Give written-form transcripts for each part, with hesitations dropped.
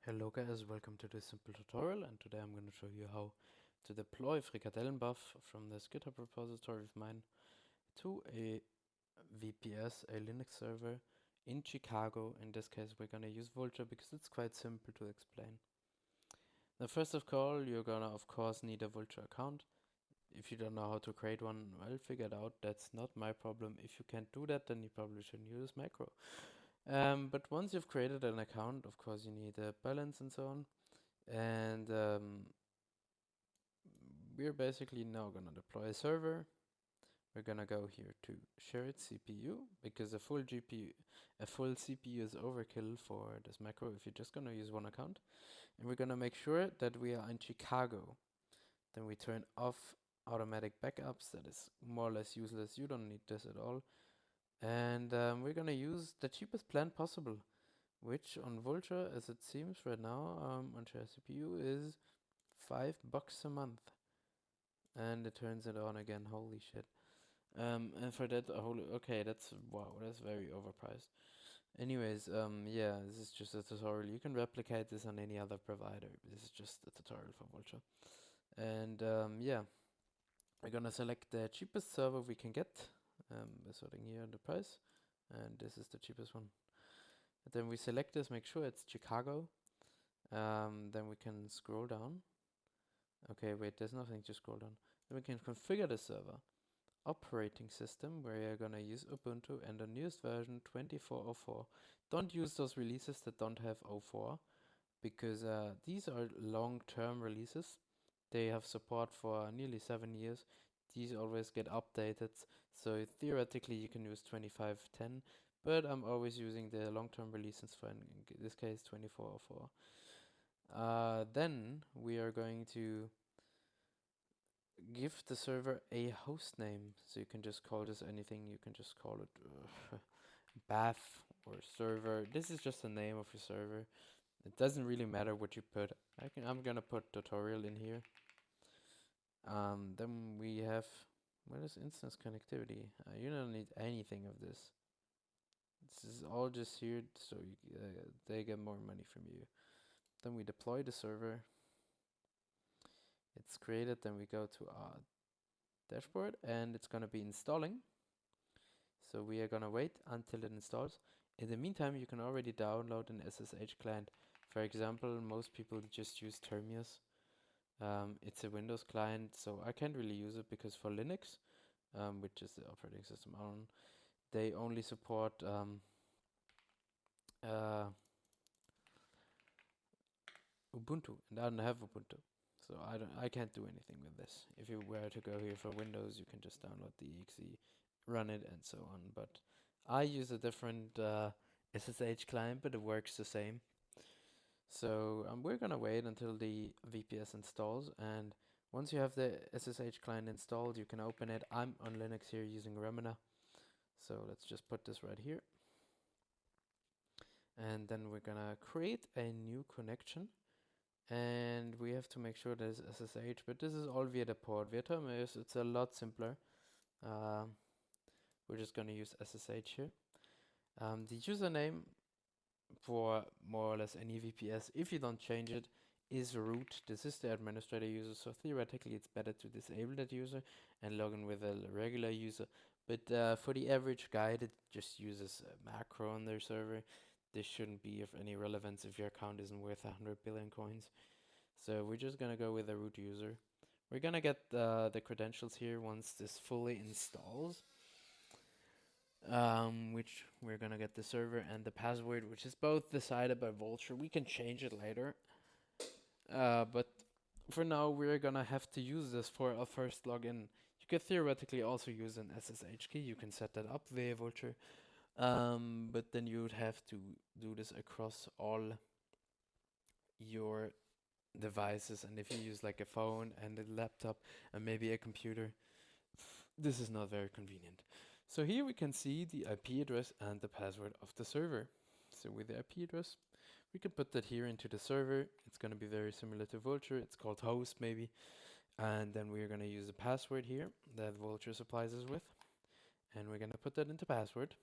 Hello guys, welcome to this simple tutorial, and today I'm going to show you how to deploy frikadellen BAF from this GitHub repository of mine to a VPS, a Linux server in Chicago. In this case we're going to use Vultr because it's quite simple to explain. Now first of all, you're going to of course need a Vultr account. If you don't know how to create one, well, figure it out. That's not my problem. If you can't do that, then you probably shouldn't use macro. But once you've created an account, of course you need a balance and so on. And we're basically now gonna deploy a server. We're gonna go here to shared CPU because a full CPU is overkill for this macro if you're just gonna use one account. And we're gonna make sure that we are in Chicago. Then we turn off automatic backups. That is more or less useless. You don't need this at all. And we're gonna use the cheapest plan possible, which on Vultr, as it seems right now, on shared CPU is $5 a month. And it turns it on again. Holy shit. And for that, okay, that's wow, that's very overpriced. Anyways, yeah, this is just a tutorial. You can replicate this on any other provider. This is just a tutorial for Vultr. And yeah, we're gonna select the cheapest server we can get. We're sorting here the price, and this is the cheapest one. And then we select this, make sure it's Chicago. Then we can scroll down. Okay, wait, there's nothing to scroll down. Then we can configure the server. Operating system, where you're gonna use Ubuntu and the newest version 24.04. Don't use those releases that don't have 04 because these are long-term releases. They have support for nearly 7 years. These always get updated, so theoretically you can use 25.10, but I'm always using the long-term releases for, in this case, 24.04. Then we are going to give the server a host name. So you can just call this anything. You can just call it BAF or server. This is just the name of your server. It doesn't really matter what you put. I'm gonna put tutorial in here. Then we have, what is instance connectivity? You don't need anything of this. This is all just here so they get more money from you. Then we deploy the server. It's created. Then we go to our dashboard and it's gonna be installing. So we are gonna wait until it installs. In the meantime, you can already download an SSH client. For example, most people just use Termius. It's a Windows client, so I can't really use it because for Linux, which is the operating system on, they only support Ubuntu, and I don't have Ubuntu, so I can't do anything with this. If you were to go here for Windows, you can just download the exe, run it, and so on. But I use a different SSH client, but it works the same. So we're gonna wait until the VPS installs, and once you have the SSH client installed, you can open it. I'm on Linux here using Remina, so let's just put this right here. And then we're gonna create a new connection. And we have to make sure there's SSH, but this is all via the port. Via Terminus, it's a lot simpler. We're just going to use SSH here. The username for more or less any VPS, if you don't change it, is root. This is the administrator user, so theoretically it's better to disable that user and log in with a regular user. But for the average guy that just uses a macro on their server, this shouldn't be of any relevance if your account isn't worth 100 billion coins. So we're just gonna go with a root user. We're gonna get the credentials here once this fully installs. Which we're gonna get the server and the password, which is both decided by Vultr. We can change it later. But for now, we're gonna have to use this for our first login. You could theoretically also use an SSH key. You can set that up via Vultr. But then you would have to do this across all your devices, and if you use like a phone and a laptop and maybe a computer, this is not very convenient. So here we can see the IP address and the password of the server. So with the IP address, we can put that here into the server. It's going to be very similar to Vultr. It's called host maybe. And then we're going to use a password here that Vultr supplies us with. And we're going to put that into password.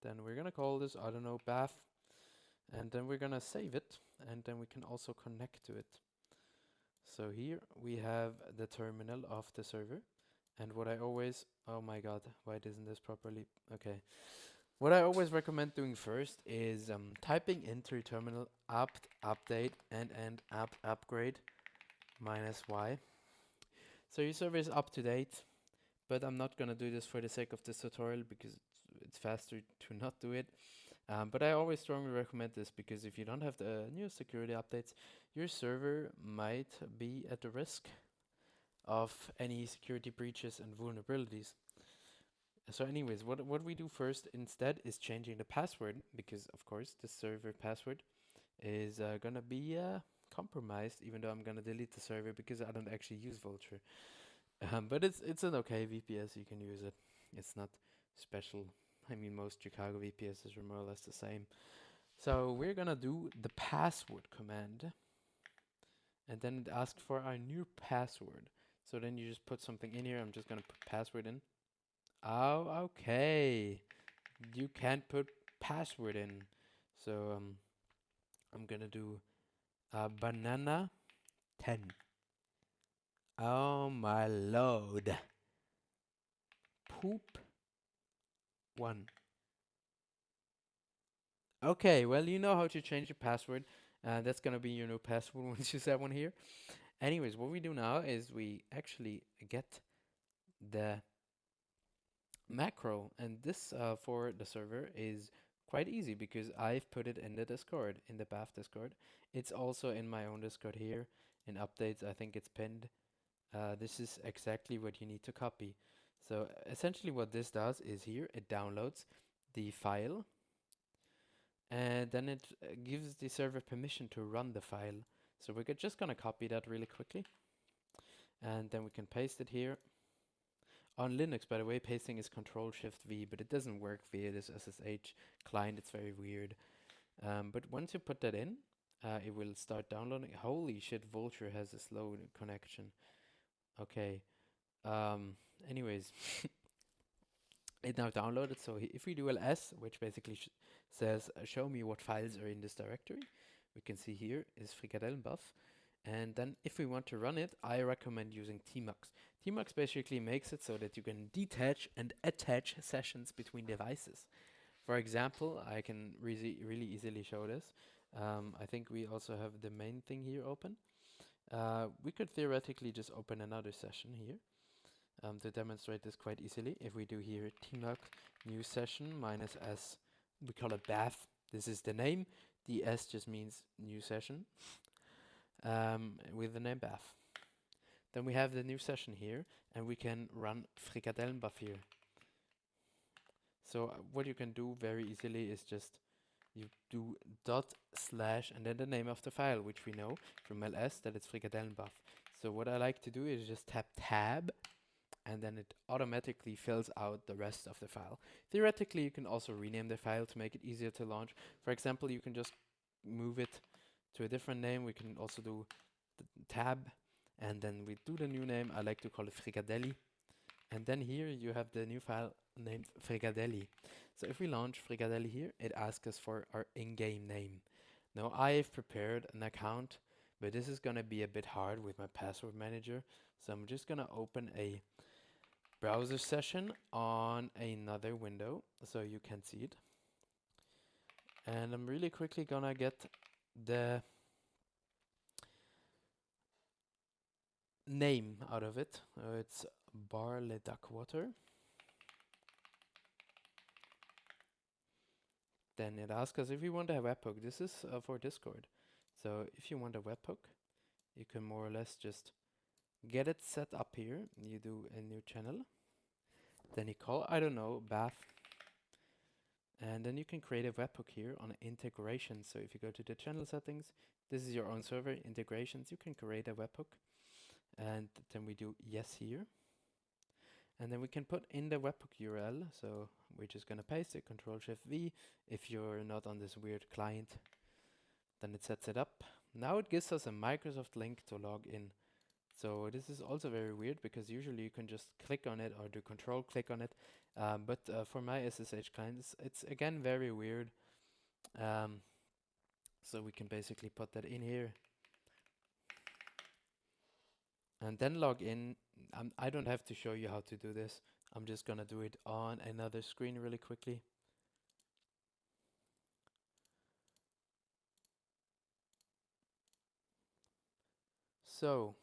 Then we're going to call this, I don't know, BAF. And then we're gonna save it, and then we can also connect to it. So here we have the terminal of the server, and what I always, oh my god, why isn't this properly? Okay. What I always recommend doing first is typing into your terminal apt update and apt upgrade -y. So your server is up to date, but I'm not gonna do this for the sake of this tutorial because it's faster to not do it. But I always strongly recommend this because if you don't have the new security updates, your server might be at the risk of any security breaches and vulnerabilities. So anyways, what we do first instead is changing the password, because of course the server password is gonna be compromised, even though I'm gonna delete the server because I don't actually use Vultr. But it's an okay VPS, you can use it. It's not special. I mean, most Chicago VPSs are more or less the same. So we're gonna do the password command, and then it asks for our new password. So then you just put something in here. I'm just gonna put password in. Oh, okay. You can't put password in. So I'm gonna do banana 10. Oh my lord. Poop 1. Okay, well, you know how to change your password. That's gonna be your new password once you set one here. Anyways, what we do now is we actually get the macro, and this for the server is quite easy because I've put it in the Discord, in the BAF Discord. It's also in my own Discord here. In updates, I think it's pinned. This is exactly what you need to copy. So essentially what this does is here it downloads the file, and then it gives the server permission to run the file. So we're just gonna copy that really quickly, and then we can paste it here. On Linux, by the way, pasting is Control-Shift-V, but it doesn't work via this SSH client. It's very weird. But once you put that in, it will start downloading. Holy shit, Vultr has a slow connection. Okay. Anyways, it now downloaded. So if we do ls, which basically says show me what files are in this directory, we can see here is frikadellenbuff. And then if we want to run it, I recommend using tmux. Tmux basically makes it so that you can detach and attach sessions between devices. For example, I can really easily show this. I think we also have the main thing here open. We could theoretically just open another session here to demonstrate this quite easily. If we do here tmux new session -s, we call it BAF. This is the name. The S just means new session. With the name BAF. Then we have the new session here, and we can run frikadellenbuff here. So what you can do very easily is just you do // and then the name of the file, which we know from ls that it's frikadellenbuff. So what I like to do is just tap tab, and then it automatically fills out the rest of the file. Theoretically, you can also rename the file to make it easier to launch. For example, you can just move it to a different name. We can also do the tab, and then we do the new name. I like to call it frikadelli. And then here you have the new file named frikadelli. So if we launch frikadelli here, it asks us for our in-game name. Now I've prepared an account, but this is gonna be a bit hard with my password manager. So I'm just gonna open a browser session on another window so you can see it. And I'm really quickly gonna get the name out of it. It's Barley Duckwater. Then it asks us if we want a webhook. This is for Discord. So if you want a webhook, you can more or less just get it set up here. You do a new channel. Then you call, I don't know, BAF. And then you can create a webhook here on integration. So if you go to the channel settings, this is your own server, integrations, you can create a webhook. And then we do yes here. And then we can put in the webhook URL. So we're just gonna paste it, Control-Shift-V. If you're not on this weird client, then it sets it up. Now it gives us a Microsoft link to log in. So this is also very weird because usually you can just click on it or do control click on it. But for my SSH client, it's again very weird. So we can basically put that in here and then log in. I don't have to show you how to do this. I'm just gonna do it on another screen really quickly. So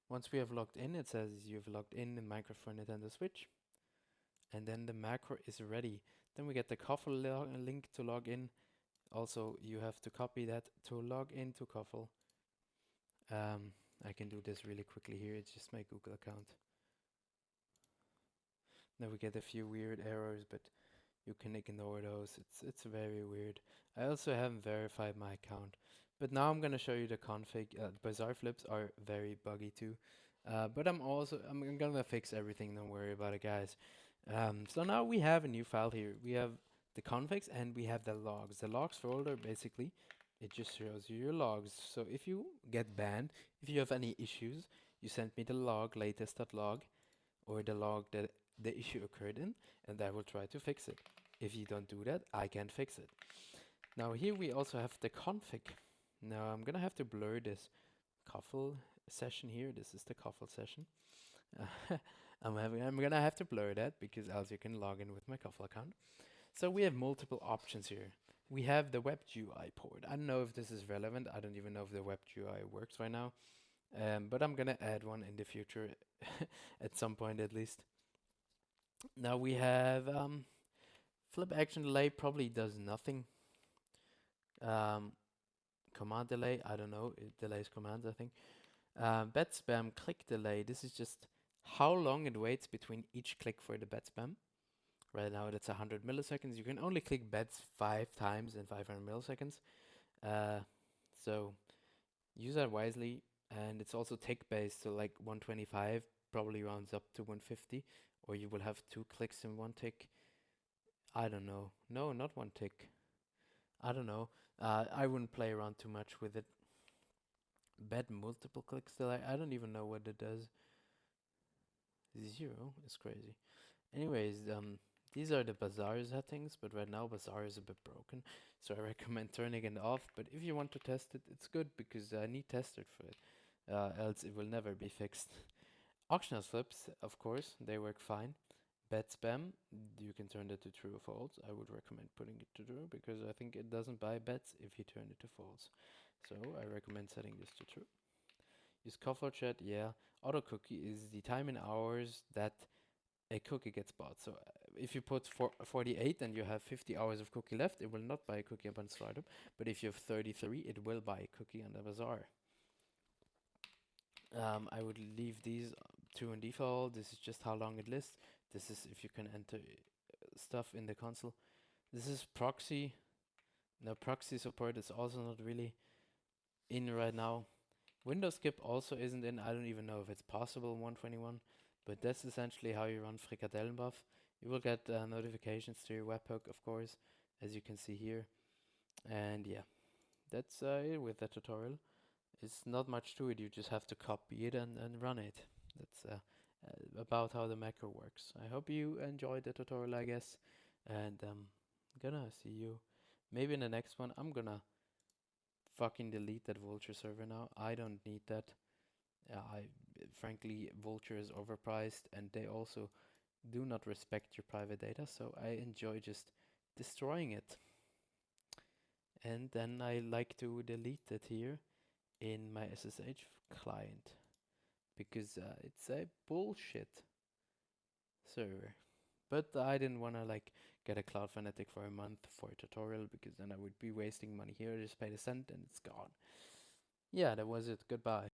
once we have logged in, it says you've logged in Minecraft for Nintendo Switch, and then the macro is ready. Then we get the Kuffle link to log in. Also, you have to copy that to log into Kuffle. I can do this really quickly here. It's just my Google account. Now we get a few weird errors, but you can ignore those. It's very weird. I also haven't verified my account, but now I'm gonna show you the config. Bazaar flips are very buggy too, but I'm gonna fix everything. Don't worry about it, guys. So now we have a new file here. We have the configs and we have the logs. The logs folder basically it just shows you your logs. So if you get banned, if you have any issues, you send me the log latest.log or the log that the issue occurred in, and I will try to fix it. If you don't do that, I can fix it. Now here we also have the config. Now I'm gonna have to blur this Kuffle session here. This is the Kuffle session. I'm gonna have to blur that because else you can log in with my Kuffle account. So we have multiple options here. We have the WebGUI port. I don't know if this is relevant. I don't even know if the WebGUI works right now. But I'm gonna add one in the future at some point at least. Now we have flip action delay probably does nothing. Command delay, I don't know, it delays commands I think. Bet spam click delay, this is just how long it waits between each click for the bet spam. Right now that's 100 milliseconds. You can only click bets 5 times in 500 milliseconds. So use that wisely, and it's also tick based, so like 125 probably rounds up to 150, or you will have 2 clicks in 1 tick. I don't know. No, not 1 tick. I don't know. I wouldn't play around too much with it. Bet multiple clicks delay. I don't even know what it does. 0 is crazy. Anyways, these are the Bazaar settings, but right now Bazaar is a bit broken, so I recommend turning it off. But if you want to test it, it's good because I need testers for it, else it will never be fixed. Auction flips, of course, they work fine. Bet spam, you can turn that to true or false. I would recommend putting it to true because I think it doesn't buy bets if you turn it to false. So I recommend setting this to true. Use Kuffle chat, yeah. Auto cookie is the time in hours that a cookie gets bought. So if you put 48 and you have 50 hours of cookie left, it will not buy a cookie upon startup. But if you have 33, it will buy a cookie on the Bazaar. I would leave these true and default. This is just how long it lists. This is if you can enter stuff in the console. This is proxy. Now proxy support is also not really in right now. Windows skip also isn't in. I don't even know if it's possible in 121, but that's essentially how you run Frikadellenbuff. You will get notifications to your webhook, of course, as you can see here. And yeah, that's it with the tutorial. It's not much to it. You just have to copy it and run it. That's about how the macro works. I hope you enjoyed the tutorial, I guess. And gonna see you maybe in the next one. I'm gonna fucking delete that Vulture server now. I don't need that. Frankly, Vulture is overpriced and they also do not respect your private data. So I enjoy just destroying it. And then I like to delete it here in my SSH client because it's a bullshit server. But I didn't want to like get a Cloud Fanatic for a month for a tutorial because then I would be wasting money here. I just paid a cent and it's gone. Yeah, that was it. Goodbye.